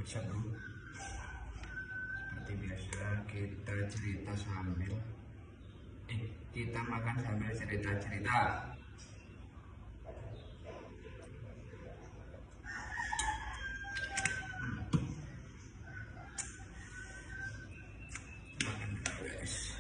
seru. Seperti biasa kita cerita sambil kita makan sambil cerita-cerita. Makan dulu guys.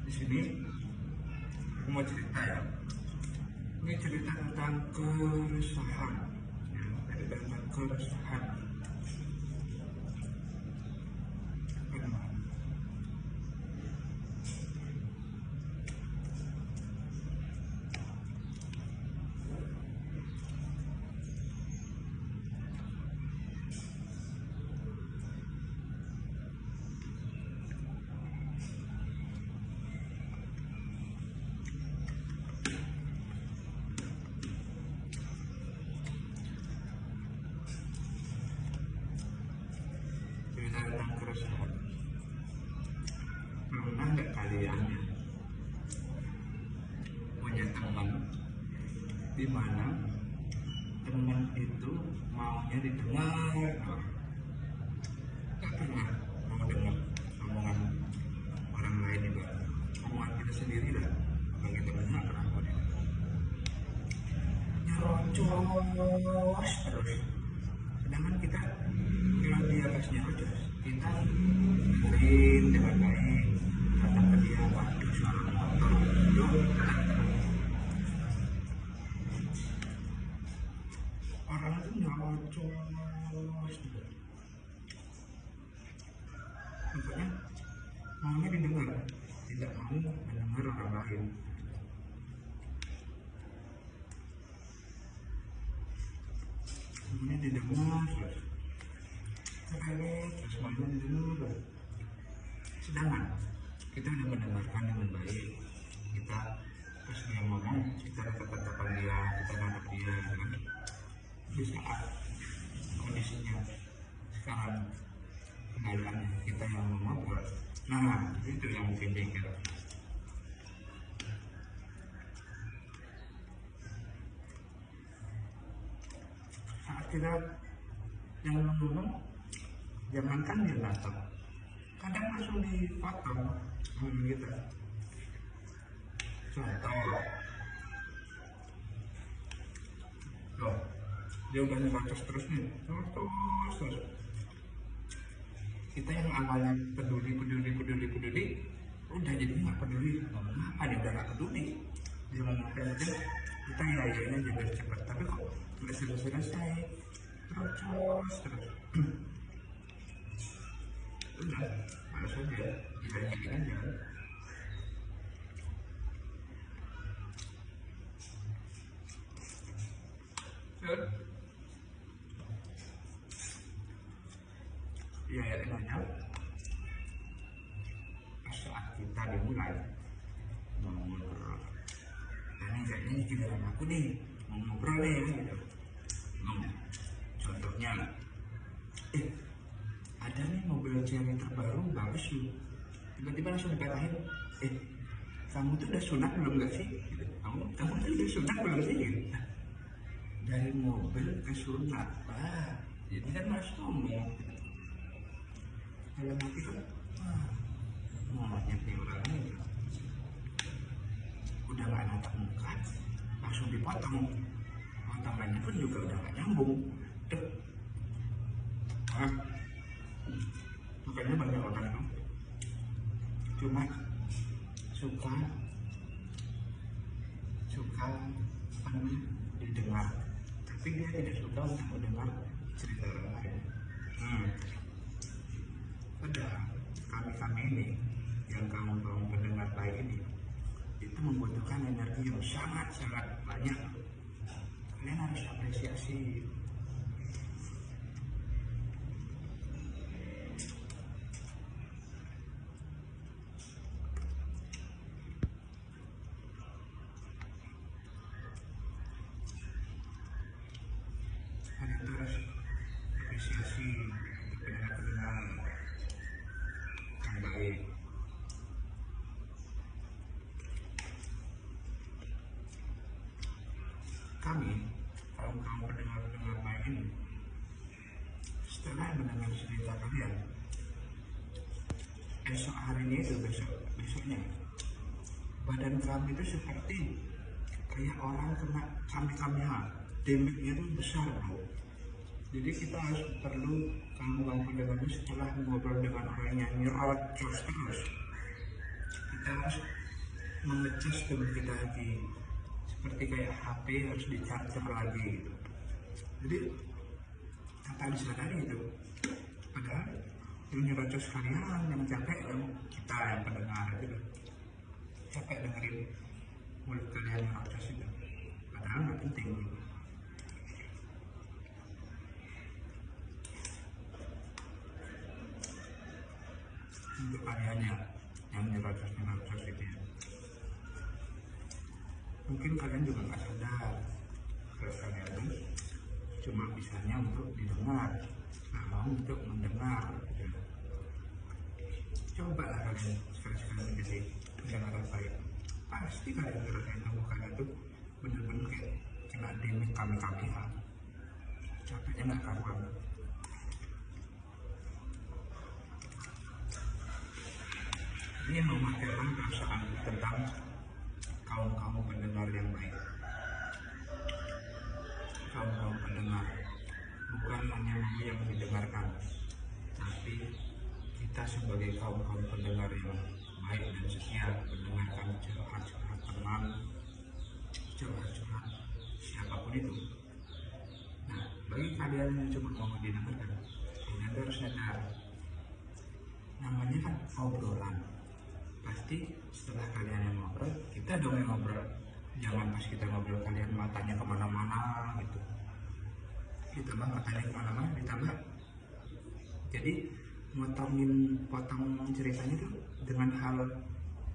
Di sini aku mau cerita ya. Ini cerita tentang keresahan, ya, cerita tentang keresahan. Cerita tentang keresahan. Pernah nggak kalian ya punya teman di mana teman itu maunya didengar, nggak pernah mau dengar omongan orang lain juga, omongan kita sendiri lah, bagi teman nggak pernah mau dengar. Nyerocos terus, sedangkan kita kalau dia pas nyerocos kita dengerin dengan baik, kata ke dia, waduh suara motor, yuk orang itu nyerocos juga. Maksudnya maunya didengar, tidak mau mendengar orang lain. Maunya didengar terus, terus maunya didengar. Sedangkan kita sudah mendengarkan dengan baik, kita pas dia ngomong kita kata-katakan dia, kita nangkep dia, kan? Di saat kondisinya sekarang keadaannya kita yang ngobrol, nah itu yang mungkin bengkel. Saat kita yang ngomong, jangankan dia datang, kadang langsung dipotong kita. Contoh, loh, dia udah nyerocos terus nih, terus. Kita yang awalnya peduli, udah jadi nggak peduli. Ngomong apa dia udah nggak peduli. Dia ngomong apa aja, kita ya jadi cepat. Tapi kok nggak selesai, terus. Udah, harus aja, dilanjutin aja. Ya, enaknya saat kita dimulai mau ngobrol, ini kayaknya ini giliran aku nih mau ngobrol nih gitu. Contohnya, ada nih mobil Cherry terbaru bagus sih, tiba-tiba langsung dipatahin, kamu tuh udah sunat belum gak sih? Gitu. Kamu tuh udah sunat belum sih? Gitu. Dari mobil ke sunat, jadi kan harus ngomong. Kalau mati kan, ngomongnya nih orangnya gitu. Udah gak natap muka, langsung dipotong. Potongannya pun juga udah gak nyambung. Tuh. Makanya banyak orang tuh cuma suka apa namanya didengar, tapi dia tidak suka untuk mendengar cerita orang lain. Pada kami ini, yang kaum pendengar baik ini, itu membutuhkan energi yang sangat banyak. Kalian harus apresiasi. Kalian harus apresiasi pendengar-pendengar yang baik. Kami, kaum pendengar baik ini, setelah mendengar cerita kalian, esok harinya itu besoknya badan kami itu seperti kayak orang kena kami-kamiha, damage-nya itu besar bro. Jadi kita harus perlu kamu pendengar setelah ngobrol dengan orang yang nyerot terus, kita harus mengecas tubuh kita lagi, seperti kayak HP harus di-charger lagi gitu. Jadi tanpa disadari itu, padahal yang nyerocos kalian yang capek, yang kita yang pendengar gitu capek dengerin mulut kalian yang nyerocos itu, padahal nggak penting gitu. Untuk kalian yang nyerocos itu ya, mungkin kalian juga nggak sadar kalau kalian tuh cuma bisanya untuk didengar, nggak mau untuk mendengar gitu. Coba lah kalian sekali-sekali jadi pendengar baik, pasti kalian ngerasain tubuh kalian tuh bener-bener kayak kena demit kami capeknya nggak karuan. Ini yang memakai perasaan tentang kaum pendengar yang baik. Kaum pendengar bukan hanya mau yang didengarkan, tapi kita sebagai kaum pendengar yang baik dan setia, mendengarkan curhat teman, curhat siapapun itu. Nah, bagi kalian yang cuma mau didengarkan, kalian harus sadar, namanya kan obrolan. Pasti setelah kalian yang ngobrol, kita dong yang ngobrol. Jangan pas kita ngobrol kalian matanya kemana-mana gitu, ditambah matanya kemana-mana, ditambah jadi potong ceritanya tuh dengan hal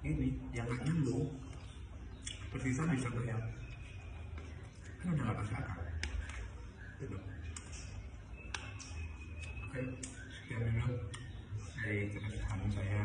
ini yang gak nyambung. Seperti tadi contohnya, kan udah gak masuk akal gitu. Oke, sekian dulu dari keresahan saya.